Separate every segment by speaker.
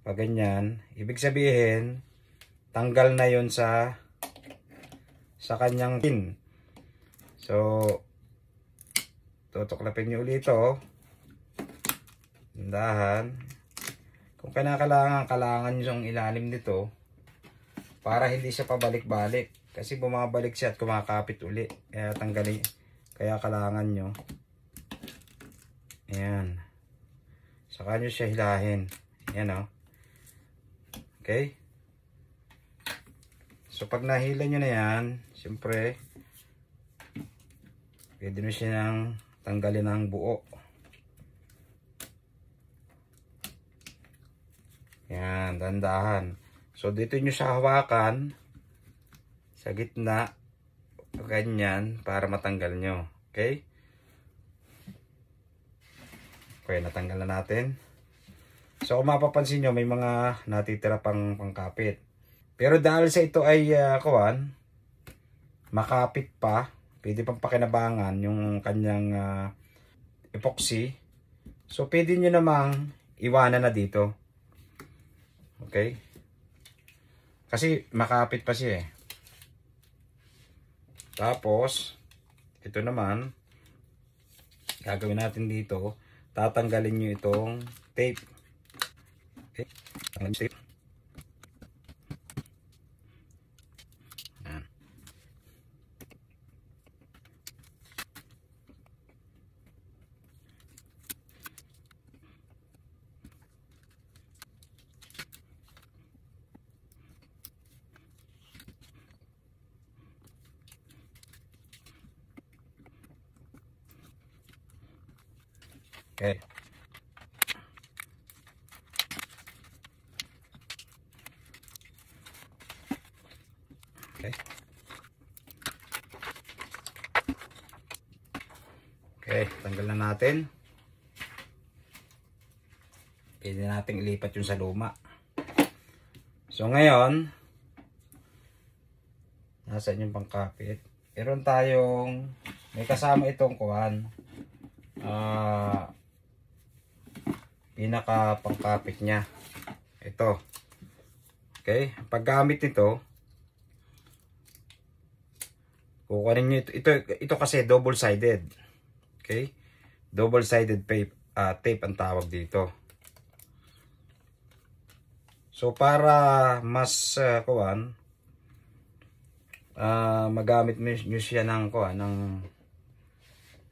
Speaker 1: Pag ganyan, ibig sabihin, tanggal na yon sa kanyang pin. So, tutuklapin nyo ulit ito. Dahan. Kung kailangan yung ilalim nito para hindi siya pabalik-balik. Kasi bumabalik siya at kumakapit uli. Kaya tanggalin. Kaya kailangan nyo. Ayan. Saka nyo siya hilahin. Ayan o. Okay. So pag nahila nyo na yan, siyempre, pwede nyo siya nang tanggalin ng buo. Yan, dandahan. So dito nyo siya hawakan sa gitna, ganyan, para matanggal nyo. Okay? Okay, natanggal na natin. So kung mapapansin nyo, may mga natitira pang pangkapit. Pero dahil sa ito ay makapit pa, pwede pang pakinabangan yung kanyang epoxy. So pwede nyo namang iwanan na dito. Okay? Kasi makapit pa siya eh. Tapos, ito naman, gagawin natin dito, tatanggalin nyo itong tape. Okay? Tanggalin tape. Ayan. Okay. Okay. Okay, tanggal na natin. Pwede natin ilipat yung sa luma. So ngayon, nasaan yung pangkapit? Meron tayong, may kasama itong kuwan. Pinaka pangkapit niya. Ito. Okay, paggamit nito, kukunin nyo ito kasi double sided. Okay, double sided tape ang tawag dito. So para mas magamit nyo siya ng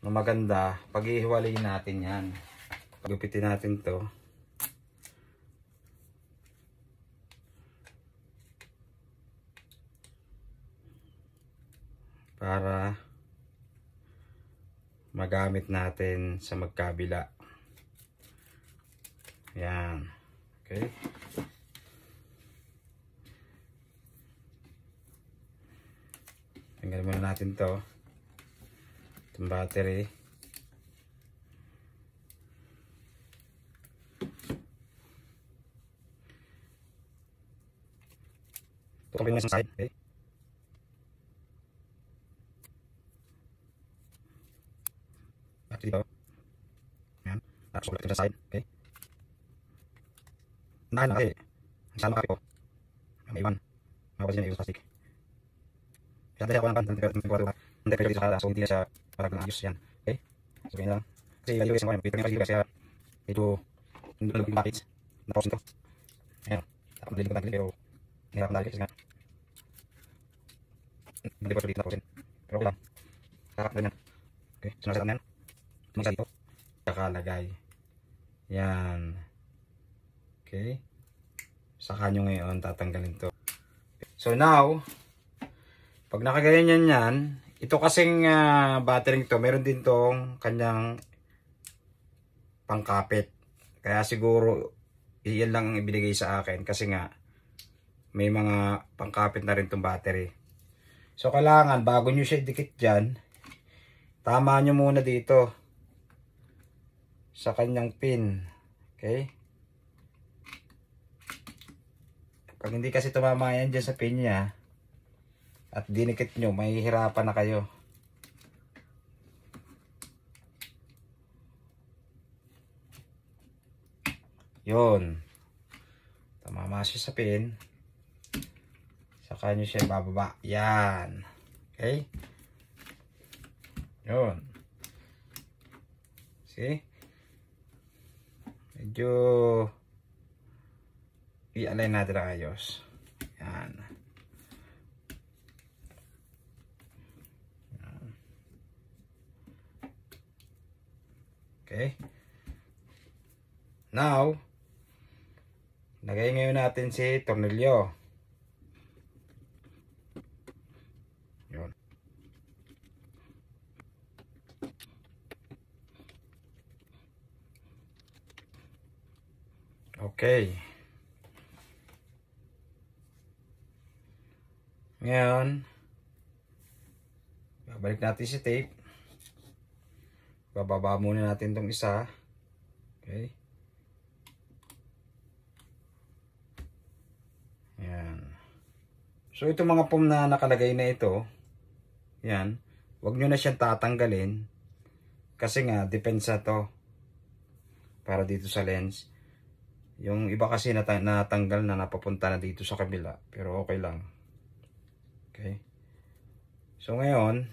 Speaker 1: maganda, paghihiwalayin natin yan. Pagupitin natin to. Para magamit natin sa magkabila. Yan. Okay. Tanggalin muna natin to. Itong battery. Tutukin mo sa side. Okay. Battery dito. Ayan. Tapos ulit sa side. Okay. Nahan na kasi. Ang saan makapit ko. May iwan. Makapasin na iwan sa plastic. Kaya tayo ako ng hindi pwede dito sa so hindi na siya parang ayos yan. Okay. So ganyan lang. Kasi yung US ang pwede yung kasi ito hindi lang yung package. Tapos ito. Ayan. Tapos malilig ko tanggalin pero hirap na kasi nga. Hindi ko dito naposin. Pero okay lang. Sarap din yan. Okay. So nasa yan. Tumasa dito. Kakalagay. Yan. Okay. Saka nyo ngayon tatanggalin to. So now, pag nakaganyan yan, ito kasing battery to, meron din tong kanyang pangkapit. Kaya siguro, iyan lang ibinigay sa akin kasi nga, may mga pangkapit na rin tong battery. So kailangan, bago nyo siya idikit dyan, tama nyo muna dito sa kanyang pin. Okay? Pag hindi kasi tumama yan dyan sa pin niya at dinikit nyo, mahihirapan na kayo. Yun. Tumama siya sa pin. Saka nyo siya bababa. Yan. Okay? Yun. See? Medyo i-align natin ang ayos. Yan. Yan. Okay. Now, lagay ngayon natin si tornilyo. Yun. Okay. Ngayon, babalik natin si tape. Bababa muna natin itong isa. Okay. Yan. So, itong mga foam na nakalagay na ito, yan, huwag nyo na siyang tatanggalin. Kasi nga, depensa to. Para dito sa lens. Yung iba kasi natanggal na, napapunta na dito sa kabila. Pero okay lang. Okay. So, ngayon,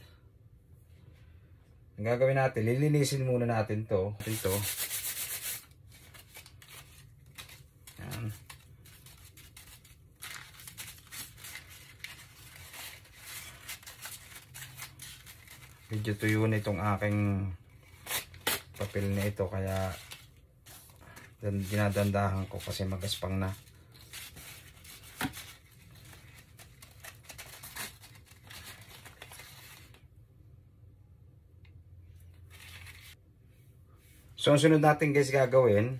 Speaker 1: ang gagawin natin, lilinisin muna natin to. Ito. Yan. Medyo tuyo na itong aking papel na ito, kaya ginadandahan ko kasi magaspang na. So, ang sunod natin guys gagawin,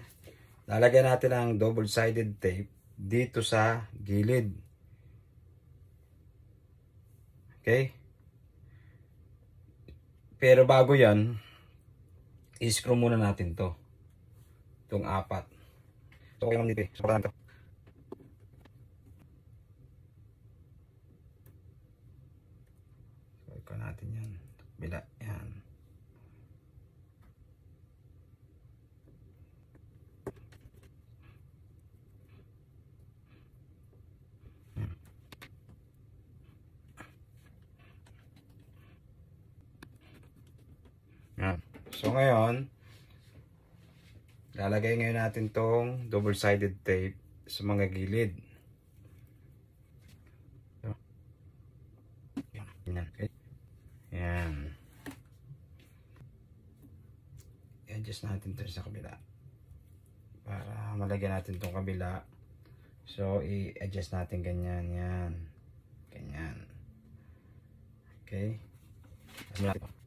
Speaker 1: lalagyan natin ang double-sided tape dito sa gilid. Okay? Pero bago yan, i-screw muna natin to. Itong apat. So, okay lang dito eh. So, parang to. So, ikaw natin yan. Bila. Yan. Yan. So, ngayon, lalagay ngayon natin tong double-sided tape sa mga gilid. So, yan. Okay. Yan. I-adjust natin ito sa kabila. Para malagyan natin tong kabila. So, i-adjust natin ganyan. Yan. Ganyan. Okay. Ano natin ito?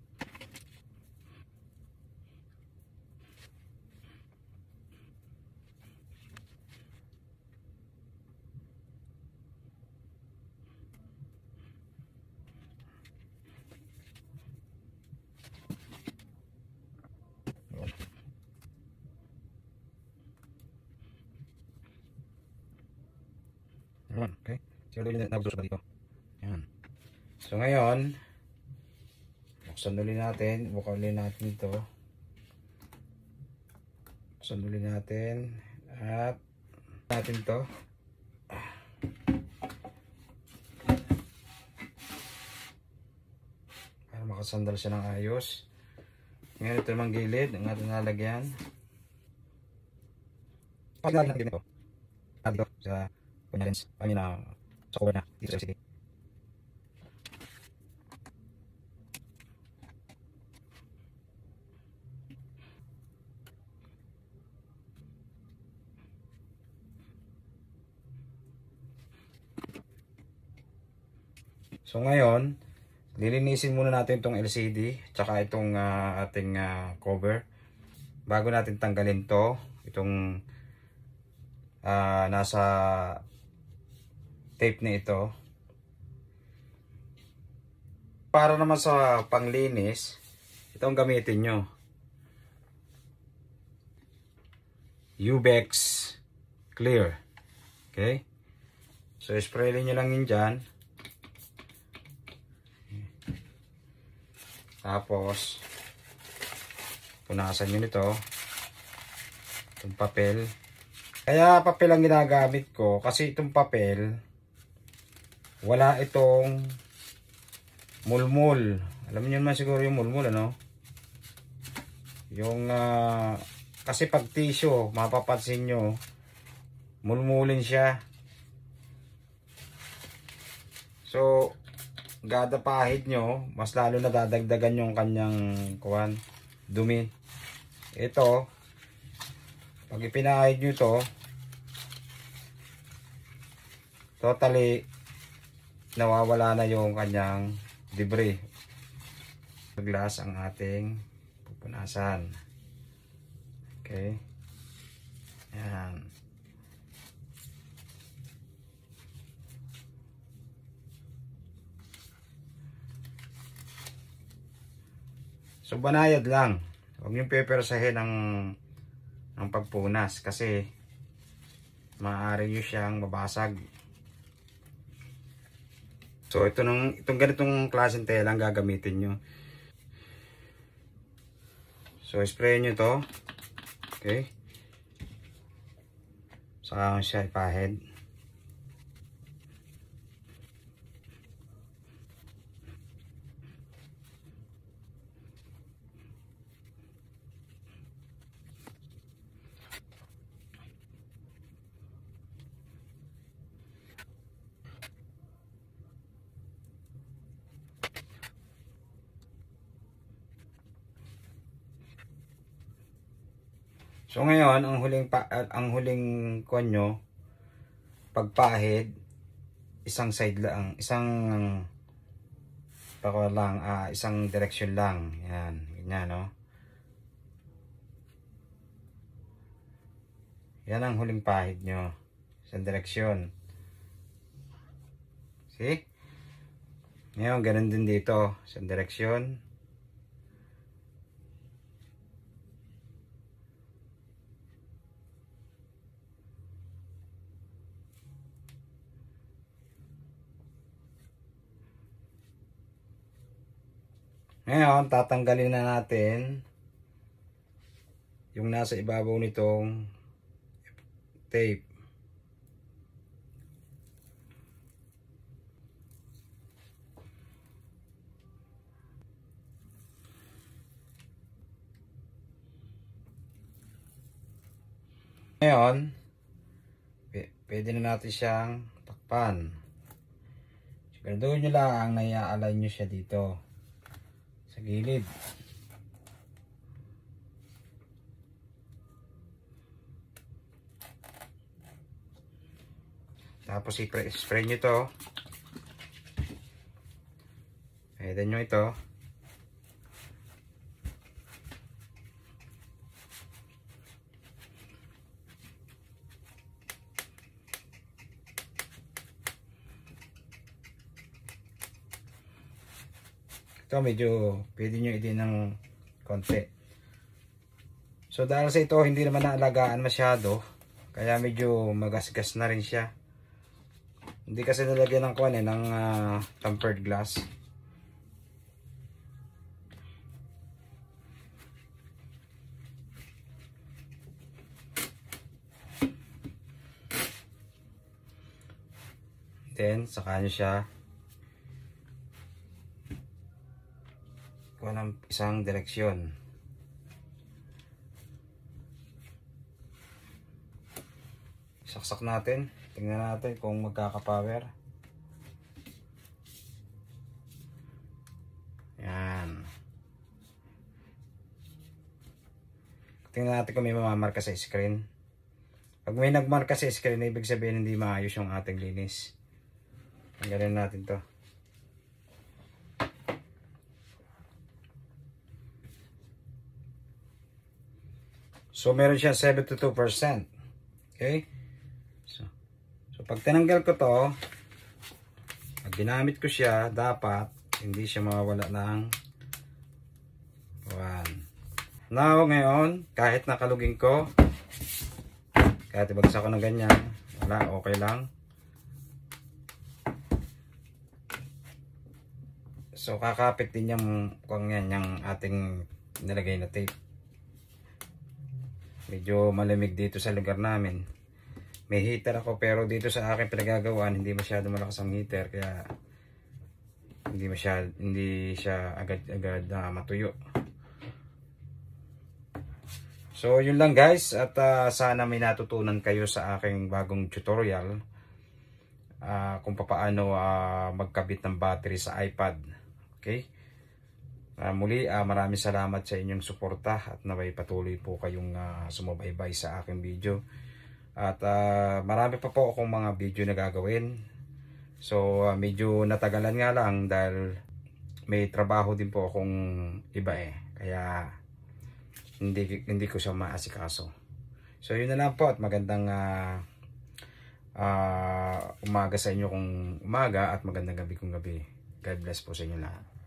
Speaker 1: Okay. So, ulit na nabusok dito. Yan. So, ngayon, buksan ulit natin. Buksan ulit natin ito. Buksan ulit natin. At, natin ito. Para makasandal siya ng ayos. Ngayon, ito namang gilid. Ang ating nalagyan. Pag-alagyan natin ito. Dito, sa lens, paano na sa cover na dito sa LCD. So ngayon, lilinisin muna natin itong LCD tsaka itong ating cover bago natin tanggalin to, itong nasa tape na ito. Para naman sa panglinis, itong gamitin nyo, Ubex Clear. Okay, so spray nyo lang yun dyan. Tapos punasan nyo nito itong papel. Kaya papel ang ginagamit ko kasi itong papel wala itong mulmul. Alam niyo naman siguro yung mulmul, ano? Yung kasi pag tissue, mapapansin nyo, mulmulin siya. So, gada pahid nyo, mas lalo na dadagdagan yung kanyang dumi. Ito, pag ipinahid nyo to, totally nawawala na yung kanyang debris. Glass ang ating pupunasan. Okay. Yan. So banayad lang. Huwag yung pepersahin ng pagpunas kasi maaari nyo siyang mabasag. So itong ganitong klaseng tela ang gagamitin nyo. So spray nyo to. Okay. Saka siya ipahid. So ngayon, ang huling konyo, pagpahid, isang side lang, isang direction lang. Yan, ganyan, no? Yan ang huling pahid nyo, isang direction. See? Ngayon, ganun din dito, isang direction. Ngayon, tatanggalin na natin yung nasa ibabaw nitong tape. Ngayon, pwede na natin siyang takpan. Siguraduhin nyo lang na i-align nyo siya dito sa gilid. Tapos i-spray nyo to. Pwede nyo ito. Ito medyo pwede nyo i-din ng konti. So dahil sa ito hindi naman naalagaan masyado, kaya medyo magasgas na rin siya. Hindi kasi nalagyan ng tempered glass. Then saka nyo siya kuha ng isang direksyon. Saksak natin. Tingnan natin kung magkaka-power. Yan. Tingnan natin kung may mamamarka sa screen. Pag may nagmarka sa screen, ibig sabihin hindi maayos yung ating linis. Tanggalin natin to. So meron siya 72%. Okay? So pag tinanggal ko to, pag ginamit ko siya, dapat hindi siya mawawala ng 1. Now ngayon, kahit nakalugin ko, kahit ibagsak ko ng ganyan, wala, okay lang. So kakapit din yung ating nilagay na tape. Medyo malamig dito sa lugar namin. May heater ako pero dito sa akin pinagagawaan hindi masyado malakas ang heater kaya hindi siya agad-agad matuyo. So yun lang guys, at sana may natutunan kayo sa aking bagong tutorial kung paano magkabit ng battery sa iPad. Okay? Muli maraming salamat sa inyong suporta at naway patuloy po kayong sumubaybay sa aking video. At marami pa po akong mga video na gagawin. So medyo natagalan nga lang dahil may trabaho din po akong iba kaya hindi ko siya maasikaso. So yun na lang po at magandang umaga sa inyo kung umaga at magandang gabi kung gabi. God bless po sa inyo lahat.